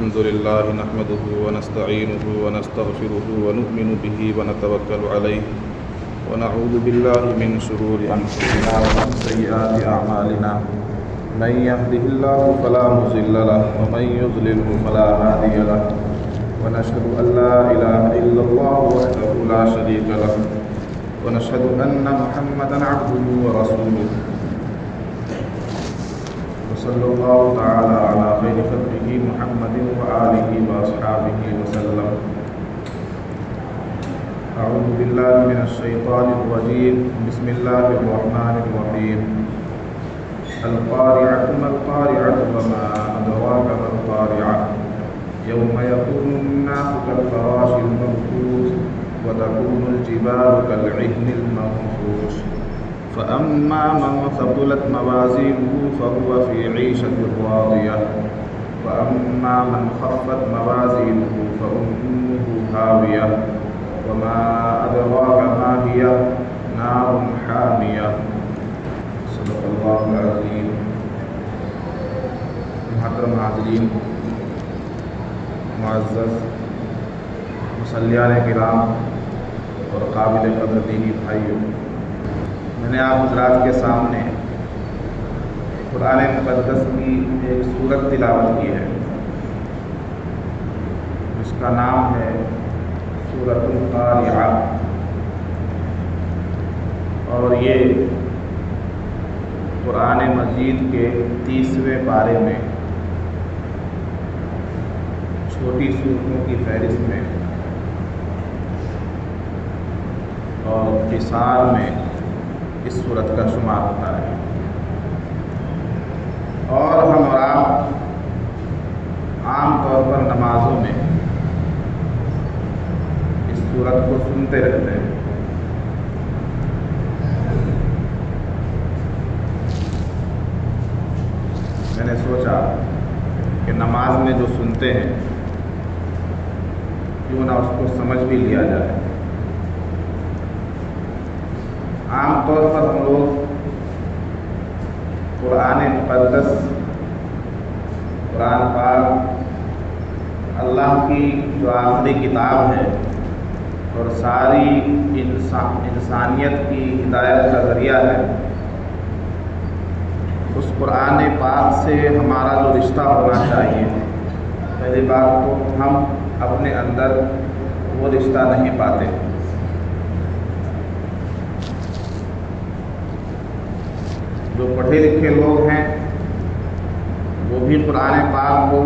الحمد لله نحمده ونستعينه ونستغفره ونؤمن به ونتوكل عليه ونعوذ بالله من شرور أنفسنا ومن سيئات أعمالنا من يهده الله فلا مضل له ومن يضلله فلا هادي له ونشهد أن لا إله إلا الله وحده لا شريك له ونشهد أن محمدا عبده ورسوله صلی اللہ تعالی علی خیر خلقہ محمد وآلہ وأصحابہ وسلم. اعوذ باللہ من الشیطان الرجیم. بسم اللہ الرحمن الرحیم. القارعۃ ما القارعۃ وما أدراک ما القارعۃ یوم یکون الناس کالفراش المبثوث وتکون الجبال کالعہن المنفوش فأما من ثقلت موازينه فهو في عيشة راضية وأما من خفت موازينه فأمه هاوية وما أدراك ما هي نار حامية. صدق اللہ العظیم. محترم حاضرین، معزز مصلیان کرام اور قابل قدر دینی بھائیوں، میں نے آپ حضرات کے سامنے قرآن مقدس کی ایک سورت تلاوت کی ہے جس کا نام ہے سورۃ القارعہ، اور یہ قرآن مجید کے 30ویں پارے میں چھوٹی سورتوں کی فہرست میں اور قصار میں اس صورت کا شمار ہوتا ہے. اور ہم اور آپ عام طور پر نمازوں میں اس صورت کو سنتے رہتے ہیں. میں نے سوچا کہ نماز میں جو سنتے ہیں کیوں نہ اس کو سمجھ بھی لیا جائے. عام طور پر ہم لوگ قرآن مقدس، قرآن پاک اللہ کی جو آخری کتاب ہے اور ساری انسانیت کی ہدایت کا ذریعہ ہے، اس قرآن پاک سے ہمارا جو رشتہ ہونا چاہیے، پہلی بات تو ہم اپنے اندر وہ رشتہ نہیں پاتے. جو پڑھے لکھے لوگ ہیں وہ بھی قرآن پاک کو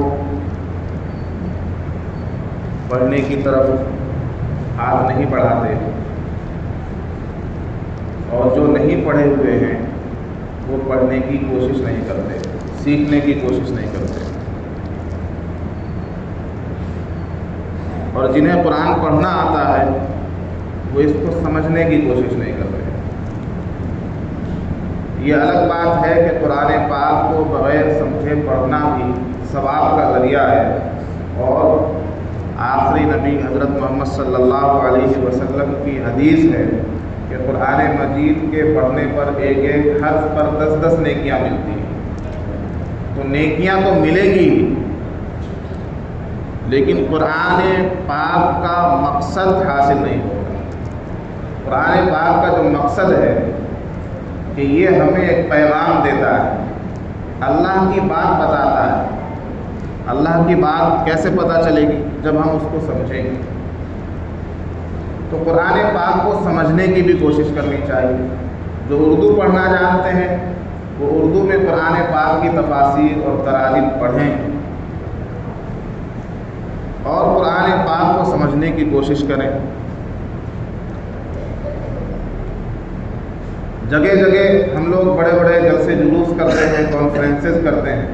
پڑھنے کی طرف ہاتھ نہیں بڑھاتے، اور جو نہیں پڑھے ہوئے ہیں وہ پڑھنے کی کوشش نہیں کرتے، سیکھنے کی کوشش نہیں کرتے. اور جنہیں قرآن پڑھنا آتا ہے وہ اس کو سمجھنے کی کوشش نہیں کرتے. یہ الگ بات ہے کہ قرآن پاک کو بغیر سمجھے پڑھنا بھی ثواب کا ذریعہ ہے، اور آخری نبی حضرت محمد صلی اللہ علیہ وسلم کی حدیث ہے کہ قرآن مجید کے پڑھنے پر ایک ایک حرف پر 10 نیکیاں ملتی ہیں. تو نیکیاں تو ملے گی، لیکن قرآن پاک کا مقصد حاصل نہیں ہوگا. قرآن پاک کا جو مقصد ہے کہ یہ ہمیں ایک پیغام دیتا ہے، اللہ کی بات بتاتا ہے. اللہ کی بات کیسے پتہ چلے گی؟ جب ہم اس کو سمجھیں گے. تو قرآن پاک کو سمجھنے کی بھی کوشش کرنی چاہیے. جو اردو پڑھنا جانتے ہیں وہ اردو میں قرآن پاک کی تفاسیر اور تراجم پڑھیں اور قرآن پاک کو سمجھنے کی کوشش کریں. جگہ جگہ ہم لوگ بڑے بڑے جلسے جلوس کرتے ہیں، کانفرنسز کرتے ہیں،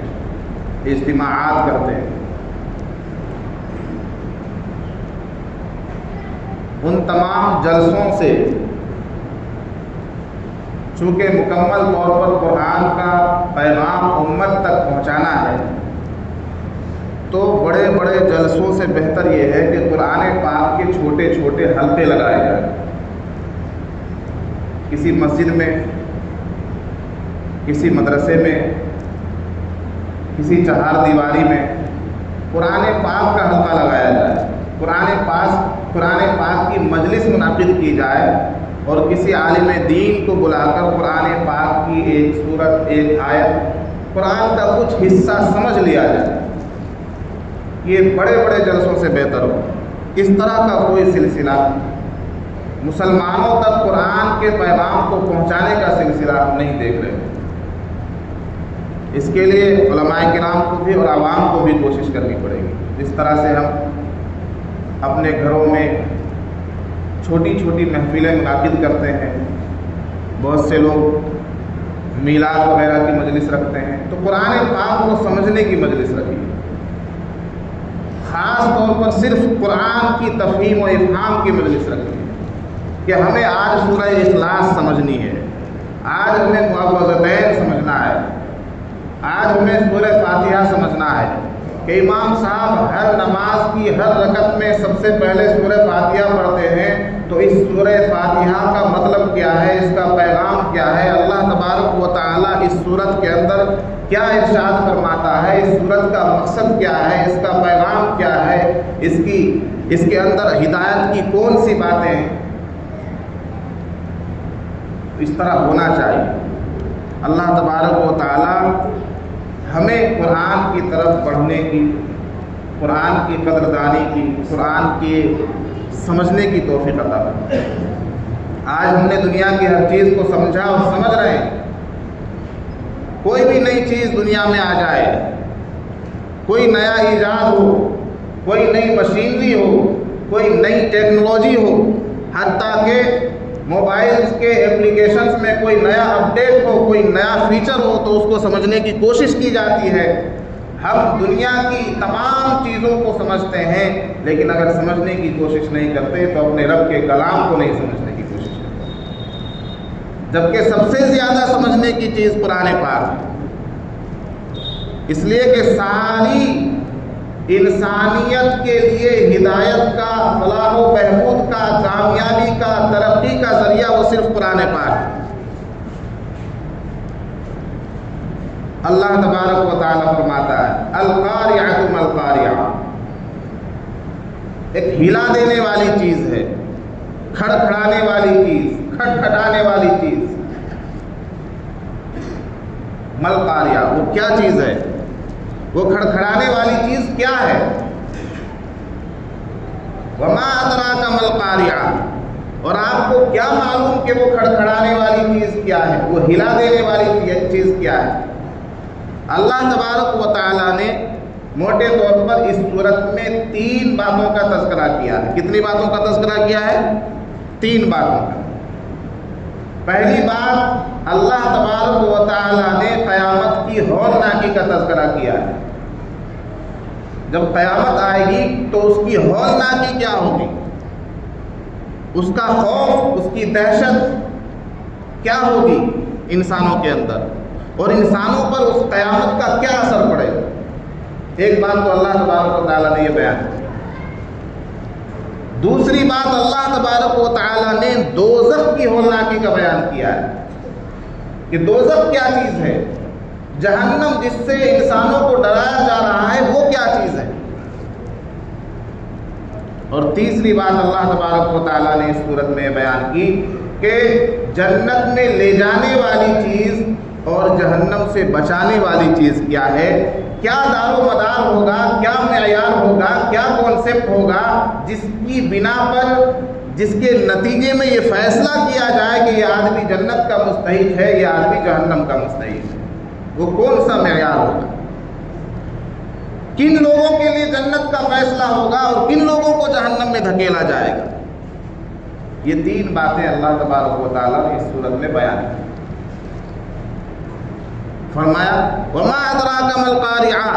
اجتماعات کرتے ہیں. ان تمام جلسوں سے چونکہ مکمل طور پر قرآن کا پیغام امت تک پہنچانا ہے، تو بڑے بڑے جلسوں سے بہتر یہ ہے کہ قرآن پاک کے چھوٹے چھوٹے حلقے لگائے جائیں. کسی مسجد میں، کسی مدرسے میں، کسی چہار دیواری میں قرآن پاک کا حلقہ لگایا جائے، قرآن پاک کی مجلس منعقد کی جائے اور کسی عالم دین کو بلا کر قرآن پاک کی ایک سورت، ایک آیت، قرآن کا کچھ حصہ سمجھ لیا جائے، یہ بڑے بڑے جلسوں سے بہتر ہو۔ اس طرح کا کوئی سلسلہ مسلمانوں تک قرآن کے پیغام کو پہنچانے کا سلسلہ ہم نہیں دیکھ رہے۔ اس کے لیے علماء کرام کو بھی اور عوام کو بھی کوشش کرنی پڑے گی۔ جس طرح سے ہم اپنے گھروں میں چھوٹی چھوٹی محفلیں منعقد کرتے ہیں، بہت سے لوگ میلاد وغیرہ کی مجلس رکھتے ہیں، تو قرآن پاک کو سمجھنے کی مجلس رکھیے، خاص طور پر صرف قرآن کی تفہیم و افہام کی مجلس رکھیے کہ ہمیں آج سورہ اخلاص سمجھنی ہے، آج ہمیں معوذتین سمجھنا ہے، آج ہمیں سورہ فاتحہ سمجھنا ہے کہ امام صاحب ہر نماز کی ہر رکعت میں سب سے پہلے سورہ فاتحہ پڑھتے ہیں، تو اس سورہ فاتحہ کا مطلب کیا ہے، اس کا پیغام کیا ہے، اللہ تبارک و تعالیٰ اس سورت کے اندر کیا ارشاد فرماتا ہے، اس سورت کا مقصد کیا ہے، اس کا پیغام کیا ہے، اس کے اندر ہدایت کی کون سی باتیں ہیں، اس طرح ہونا چاہیے۔ اللہ تبارک و تعالیٰ ہمیں قرآن کی طرف بڑھنے کی، قرآن کی قدردانی کی، قرآن کی سمجھنے کی توفیق عطا فرمائے۔ آج ہم نے دنیا کی ہر چیز کو سمجھا اور سمجھ رہے ہیں۔ کوئی بھی نئی چیز دنیا میں آ جائے، کوئی نیا ایجاد ہو، کوئی نئی مشینری ہو، کوئی نئی ٹیکنالوجی ہو، حتیٰ کہ موبائلز کے ایپلیکیشنز میں کوئی نیا اپڈیٹ ہو، کوئی نیا فیچر ہو، تو اس کو سمجھنے کی کوشش کی جاتی ہے۔ ہم دنیا کی تمام چیزوں کو سمجھتے ہیں، لیکن اگر سمجھنے کی کوشش نہیں کرتے تو اپنے رب کے کلام کو نہیں سمجھنے کی کوشش کرتے، جبکہ سب سے زیادہ سمجھنے کی چیز قرآن پاک ہے۔ اس لیے کہ ساری انسانیت کے لیے ہدایت کا، فلاح و بہبود کا، کامیابی کا، ترقی کا ذریعہ وہ صرف قرآن پاک ہے۔ اللہ تبارک و تعالیٰ فرماتا ہے القاریعۃ ما القاریعہ، ایک ہلا دینے والی چیز ہے، کھڑکھڑانے والی چیز، کھٹکھٹانے والی چیز۔ ما القاریعہ، وہ کیا چیز ہے؟ وہ کھڑکھڑانے والی چیز کیا ہے؟ وما ادراک ما القاریعہ، اور آپ کو کیا معلوم کہ وہ کھڑکھڑانے والی چیز کیا ہے، وہ ہلا دینے والی چیز کیا ہے؟ اللہ تبارک و تعالیٰ نے موٹے طور پر اس صورت میں 3 باتوں کا تذکرہ کیا ہے۔ کتنی باتوں کا تذکرہ کیا ہے؟ 3 باتوں کا۔ پہلی بات، اللہ تبارک و تعالیٰ نے قیامت کی ہولناکی کا تذکرہ کیا ہے۔ جب قیامت آئے گی تو اس کی ہولناکی کیا ہوگی، اس کا خوف، اس کی دہشت کیا ہوگی انسانوں کے اندر، اور انسانوں پر اس قیامت کا کیا اثر پڑے گا۔ ایک بات تو اللہ تبارک و تعالیٰ نے یہ بیان کی۔ دوسری بات، اللہ تبارک و تعالیٰ نے دوزخ کی ہولناکی کا بیان کیا ہے کہ دوزخ کیا چیز ہے، جہنم جس سے انسانوں کو ڈرایا جا رہا ہے وہ کیا چیز ہے۔ اور تیسری بات اللہ تبارک و تعالیٰ نے اس صورت میں بیان کی کہ جنت میں لے جانے والی چیز اور جہنم سے بچانے والی چیز کیا ہے، کیا دار و مدار ہوگا، کیا معیار ہوگا، کیا کانسیپٹ ہوگا جس کی بنا پر، جس کے نتیجے میں یہ فیصلہ کیا جائے کہ یہ آدمی جنت کا مستحق ہے، یہ آدمی جہنم کا مستحق ہے۔ وہ کون سا معیار ہوگا، کن لوگوں کے لیے جنت کا فیصلہ ہوگا اور کن لوگوں کو جہنم میں دھکیلا جائے گا۔ یہ 3 باتیں اللہ تبارک و تعالیٰ نے اس صورت میں بیان کی۔ فرمایا وما ادراک ما القاریعہ،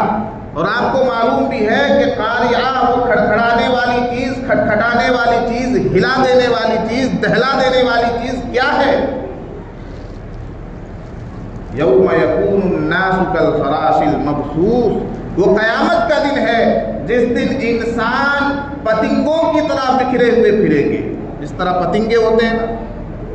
اور آپ کو معلوم بھی ہے کہ قاریعہ وہ کھڑکھڑانے والی چیز، کھٹکھٹانے والی چیز، ہلا دینے والی چیز، دہلا دینے والی چیز کیا ہے۔ یوم یکون الناس کالفراش المبثوث، وہ قیامت کا دن ہے جس دن انسان پتنگوں کی طرح بکھرے ہوئے پھریں گے۔ جس طرح پتنگے ہوتے ہیں نا،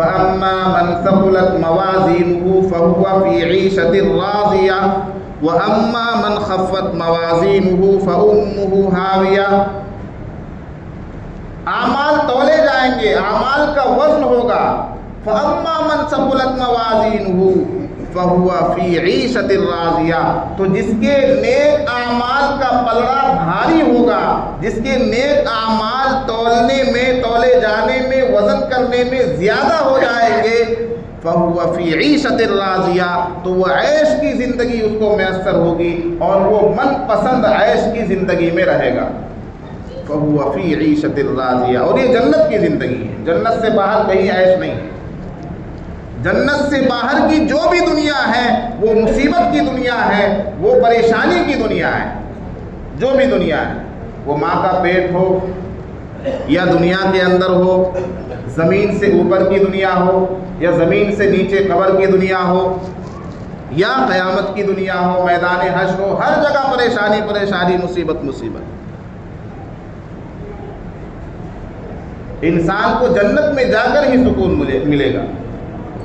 فَأَمَّا مَنْ ثَقُلَتْ مَوَازِينُهُ فَهُوَ فِي عِيشَةٍ رَاضِيَةٍ وَأَمَّا مَنْ خَفَّتْ مَوَازِينُهُ فَأُمُّهُ هَاوِيَةٌ اعمال تولے جائیں گے، اعمال کا وزن ہوگا. فَأَمَّا مَنْ ثَقُلَتْ مَوَازِينُهُ فَهُوَ فِي عِيشَةٍ رَاضِيَةٍ تو جس کے نیک اعمال کا پلڑا بھاری ہوگا، جس کے نیک اعمال تولنے میں، تولے جانے میں، وزن کرنے میں زیادہ ہو جائیں گے، فَهُوَ فِي عِيشَةٍ رَاضِيَةٍ تو وہ عیش کی زندگی اس کو میسر ہوگی اور وہ من پسند عیش کی زندگی میں رہے گا. فَهُوَ فِي عِيشَةٍ رَاضِيَةٍ اور یہ جنت کی زندگی ہے. جنت سے باہر کہیں عیش نہیں. جنت سے باہر کی جو بھی دنیا ہے وہ مصیبت کی دنیا ہے، وہ پریشانی کی دنیا ہے. جو بھی دنیا ہے، وہ ماں کا پیٹ ہو یا دنیا کے اندر ہو، زمین سے اوپر کی دنیا ہو یا زمین سے نیچے قبر کی دنیا ہو یا قیامت کی دنیا ہو، میدان حشر ہو، ہر جگہ پریشانی پریشانی، مصیبت مصیبت. انسان کو جنت میں جا کر ہی سکون ملے گا.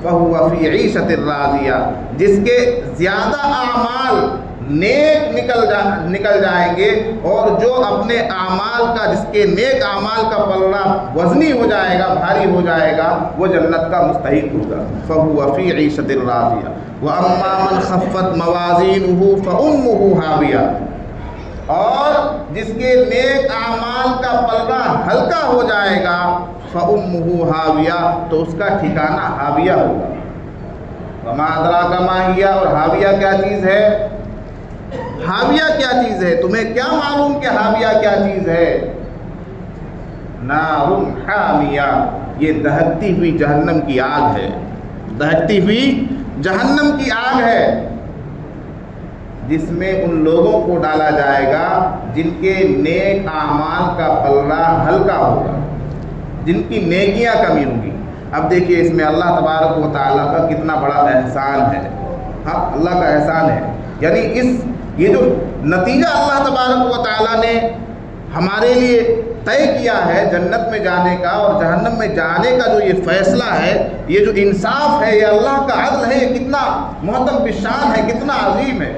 فَهُوَ فِي عِيشَةٍ رَاضِيَةٍ جس کے زیادہ اعمال نیک نکل جائیں گے اور جو اپنے اعمال کا، جس کے نیک اعمال کا پلڑا وزنی ہو جائے گا، بھاری ہو جائے گا، وہ جنت کا مستحق ہوگا. فَهُوَ فِي عِيشَةٍ رَاضِيَةٍ وَأَمَّا مَنْ خَفَّتْ مَوَازِينُهُ فَأُمُّهُ هَاوِيَةٌ اور جس کے نیک اعمال کا پلڑا ہلکا ہو جائے گا، فَأُمُّهُ هَاوِيَةٌ تو اس کا ٹھکانہ ہاویہ ہوگا. وَمَا أَدْرَاكَ مَا هِيَ اور ہاویہ کیا چیز ہے؟ ہاویہ کیا چیز ہے؟ تمہیں کیا معلوم کہ ہاویہ کیا چیز ہے؟ نَارٌ حَامِيَةٌ یہ دہکتی ہوئی جہنم کی آگ ہے. دہکتی ہوئی جہنم کی آگ ہے جس میں ان لوگوں کو ڈالا جائے گا جن کے نیک اعمال کا پلڑا ہلکا ہوگا، جن کی نیکیاں کمی ہوں گی. اب دیکھیے اس میں اللہ تبارک و تعالیٰ کا کتنا بڑا احسان ہے. ہاں اللہ کا احسان ہے، یعنی یہ جو نتیجہ اللہ تبارک و تعالیٰ نے ہمارے لیے طے کیا ہے جنت میں جانے کا اور جہنم میں جانے کا، جو یہ فیصلہ ہے، یہ جو انصاف ہے، یہ اللہ کا عدل ہے، یہ کتنا محترم بشان ہے، کتنا عظیم ہے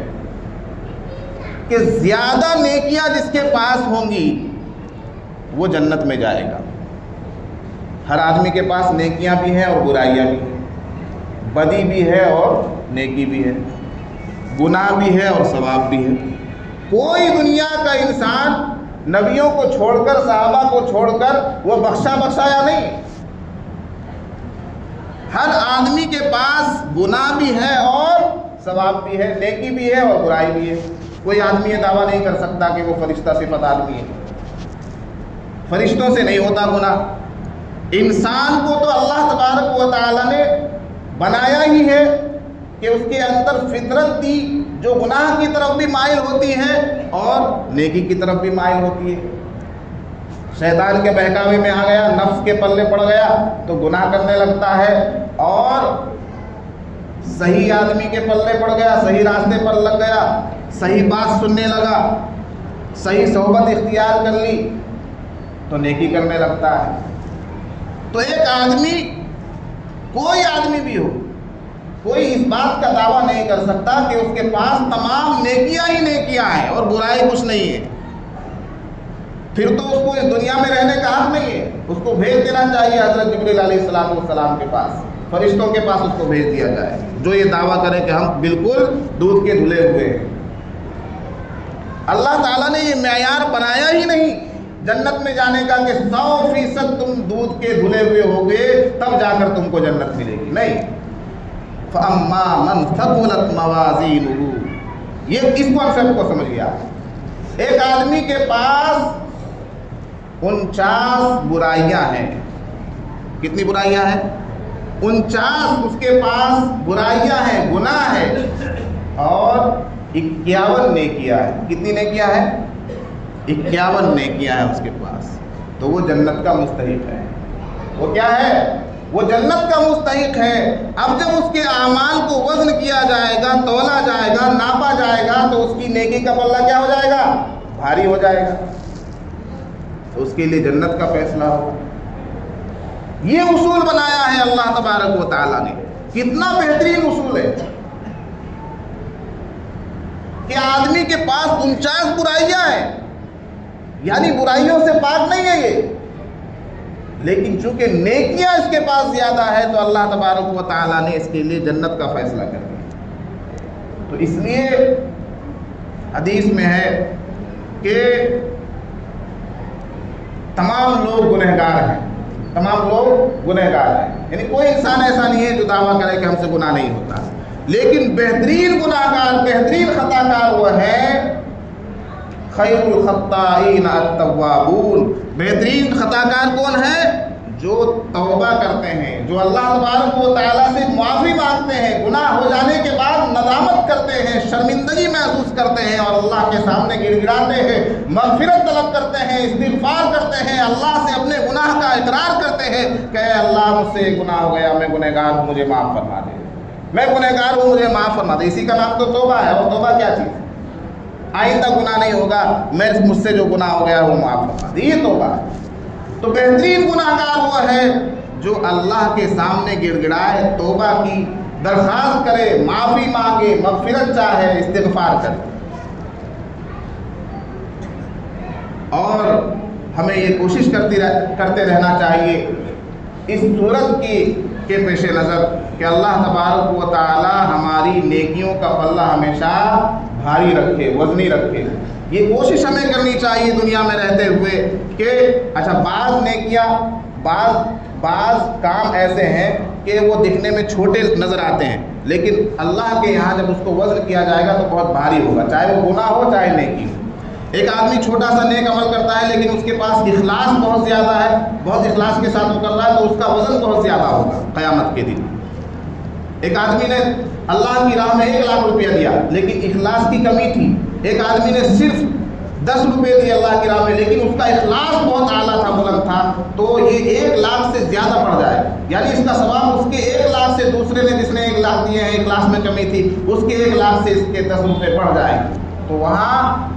کہ زیادہ نیکیاں جس کے پاس ہوں گی وہ جنت میں جائے گا. ہر آدمی کے پاس نیکیاں بھی ہیں اور برائیاں بھی ہیں، بدی بھی ہے اور نیکی بھی ہے، گناہ بھی ہے اور ثواب بھی ہے. کوئی دنیا کا انسان نبیوں کو چھوڑ کر، صحابہ کو چھوڑ کر وہ بخشایا نہیں. ہر آدمی کے پاس گناہ بھی ہے اور ثواب بھی ہے، نیکی بھی ہے اور برائی بھی ہے. کوئی آدمی یہ دعویٰ نہیں کر سکتا کہ وہ فرشتہ صفت آدمی ہے. فرشتوں سے نہیں ہوتا گناہ. انسان کو تو اللہ تبارک و تعالیٰ نے بنایا ہی ہے کہ اس کے اندر فطرت دی جو گناہ کی طرف بھی مائل ہوتی ہے اور نیکی کی طرف بھی مائل ہوتی ہے. شیطان کے بہکاوے میں آ گیا، نفس کے پلے پڑ گیا تو گناہ کرنے لگتا ہے، اور صحیح آدمی کے پلے پڑ گیا، صحیح راستے پر لگ گیا، صحیح بات سننے لگا، صحیح صحبت اختیار کر لی تو نیکی کرنے لگتا ہے. تو ایک آدمی، کوئی آدمی بھی ہو، کوئی اس بات کا دعویٰ نہیں کر سکتا کہ اس کے پاس تمام نیکیاں ہی نیکیاں ہیں اور برائی کچھ نہیں ہے. پھر تو اس کو اس دنیا میں رہنے کا حق نہیں ہے. اس کو بھیج دینا چاہیے حضرت جبریل علیہ السلام کے پاس، فرشتوں کے پاس اس کو بھیج دیا جائے جو یہ دعویٰ کرے کہ ہم بالکل دودھ کے دھلے ہوئے ہیں. اللہ تعالیٰ نے یہ معیار بنایا ہی نہیں جنت میں جانے کا کہ 100% تم دودھ کے دھلے ہوئے ہوگے تب جا کر تم کو جنت ملے گی. نہیں. فَأَمَّا مَنْ ثَقُلَتْ مَوَازِينُهُ یہ اس کانسیپٹ کو سمجھ گیا. ایک آدمی کے پاس 49 برائیاں ہیں. کتنی برائیاں ہیں؟ 49 اس کے پاس برائیاں ہیں، گناہ ہے، اور 51 نیکیاں ہیں. کتنی نیکیاں ہیں؟ 51 نیکیاں ہیں اس کے پاس. تو وہ جنت کا مستحق ہے. وہ کیا ہے؟ وہ جنت کا مستحق ہے. اب جب اس کے اعمال کو وزن کیا جائے گا، تولا جائے گا، ناپا جائے گا تو اس کی نیکی کا پلہ کیا ہو جائے گا؟ بھاری ہو جائے گا. تو اس کے لیے جنت کا فیصلہ ہو. یہ اصول بنایا ہے اللہ تبارک و تعالیٰ نے. کتنا بہترین اصول ہے کہ آدمی کے پاس 49 برائیاں ہیں، یعنی برائیوں سے پاک نہیں ہے یہ، لیکن چونکہ نیکیاں اس کے پاس زیادہ ہے تو اللہ تبارک و تعالیٰ نے اس کے لیے جنت کا فیصلہ کر دیا. تو اس لیے حدیث میں ہے کہ تمام لوگ گنہگار ہیں، تمام لوگ گنہگار ہیں، یعنی کوئی انسان ایسا نہیں ہے جو دعویٰ کرے کہ ہم سے گناہ نہیں ہوتا، لیکن بہترین گناہگار، بہترین خطا کار وہ ہے خیر الخطائین التوابون. بہترین خطا کار کون ہے؟ جو توبہ کرتے ہیں، جو اللہ تبارک و تعالیٰ سے معافی مانگتے ہیں، گناہ ہو جانے کے بعد ندامت کرتے ہیں، شرمندگی محسوس کرتے ہیں اور اللہ کے سامنے گڑ گڑاتے ہیں، مغفرت طلب کرتے ہیں، استغفار کرتے ہیں، اللہ سے اپنے گناہ کا اقرار کرتے ہیں کہ اے اللہ مجھ سے گناہ ہو گیا، میں گنہگار ہوں، مجھے معاف فرما دے، میں گنہگار ہوں، مجھے معاف فرما دے. اسی کا نام تو توبہ ہے. اور توبہ کیا چیز ہے؟ آئندہ گناہ نہیں ہوگا، مجھ سے جو گناہ ہو گیا وہ معاف فرما دے، یہ توبہ ہے. تو بہترین گناہگار وہ ہے جو اللہ کے سامنے گڑ گڑائے، توبہ کی درخواست کرے، معافی مانگے، مغفرت چاہے، استغفار کرے. اور ہمیں یہ کوشش کرتے رہنا چاہیے اس صورت کے پیش نظر کہ اللہ تبارک و تعالی ہماری نیکیوں کا پلہ ہمیشہ بھاری رکھے، وزنی رکھے. یہ کوشش ہمیں کرنی چاہیے دنیا میں رہتے ہوئے کہ اچھا بعض نیکیاں، بعض کام ایسے ہیں کہ وہ دکھنے میں چھوٹے نظر آتے ہیں، لیکن اللہ کے یہاں جب اس کو وزن کیا جائے گا تو بہت بھاری ہوگا، چاہے وہ گناہ ہو چاہے نیکی ہو. ایک آدمی چھوٹا سا نیک عمل کرتا ہے لیکن اس کے پاس اخلاص بہت زیادہ ہے، بہت اخلاص کے ساتھ وہ کر رہا ہے، تو اس کا وزن بہت زیادہ ہوگا قیامت کے دن. ایک آدمی نے اللہ کی راہ میں 1 لاکھ روپیہ دیا لیکن اخلاص کی کمی تھی. ایک آدمی نے صرف 10 روپے دیے اللہ کی راہ میں لیکن اس کا اخلاص بہت اعلیٰ تھا، بلند تھا، تو یہ 1 لاکھ سے زیادہ بڑھ جائے. یعنی اس کا ثواب اس کے 1 لاکھ سے دوسرے نے جس نے 1 لاکھ دیے ہیں، اخلاص میں کمی تھی، اس کے 1 لاکھ سے اس کے 10 روپے بڑھ جائے. تو وہاں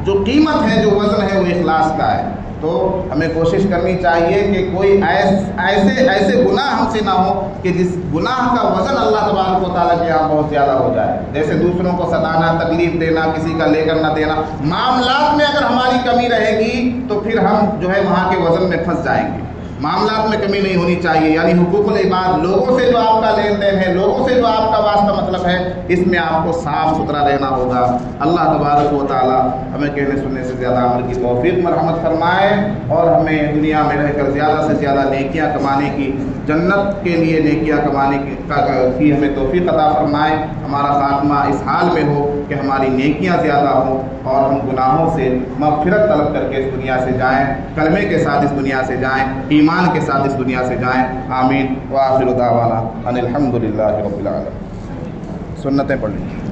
جو قیمت ہے، جو وزن ہے، وہ اخلاص کا ہے. تو ہمیں کوشش کرنی چاہیے کہ کوئی ایسے گناہ ہم سے نہ ہو کہ جس گناہ کا وزن اللہ تبارک و تعالیٰ کے یہاں بہت زیادہ ہو جائے. جیسے دوسروں کو ستانا، تکلیف دینا، کسی کا لے کر نہ دینا، معاملات میں اگر ہماری کمی رہے گی تو پھر ہم جو ہے وہاں کے وزن میں پھنس جائیں گے. معاملات میں کمی نہیں ہونی چاہیے. یعنی حقوق العباد، لوگوں سے جو آپ کا لین دین ہے، لوگوں سے جو آپ کا واسطہ مطلب ہے، اس میں آپ کو صاف ستھرا رہنا ہوگا. اللہ تبارک و تعالی ہمیں کہنے سننے سے زیادہ عمل کی توفیق مرحمت فرمائے اور ہمیں دنیا میں رہ کر زیادہ سے زیادہ نیکیاں کمانے کی، جنت کے لیے نیکیاں کمانے کی ہمیں توفیق عطا فرمائے. ہمارا خاتمہ اس حال میں ہو کہ ہماری نیکیاں زیادہ ہوں اور ہم گناہوں سے مغفرت طلب کر کے اس دنیا سے جائیں، کلمے کے ساتھ اس دنیا سے جائیں، ایمان کے ساتھ اس دنیا سے جائیں. آمین. وآخر دعوانا ان الحمد للہ رب العالمین. سنتیں پڑھ لیں.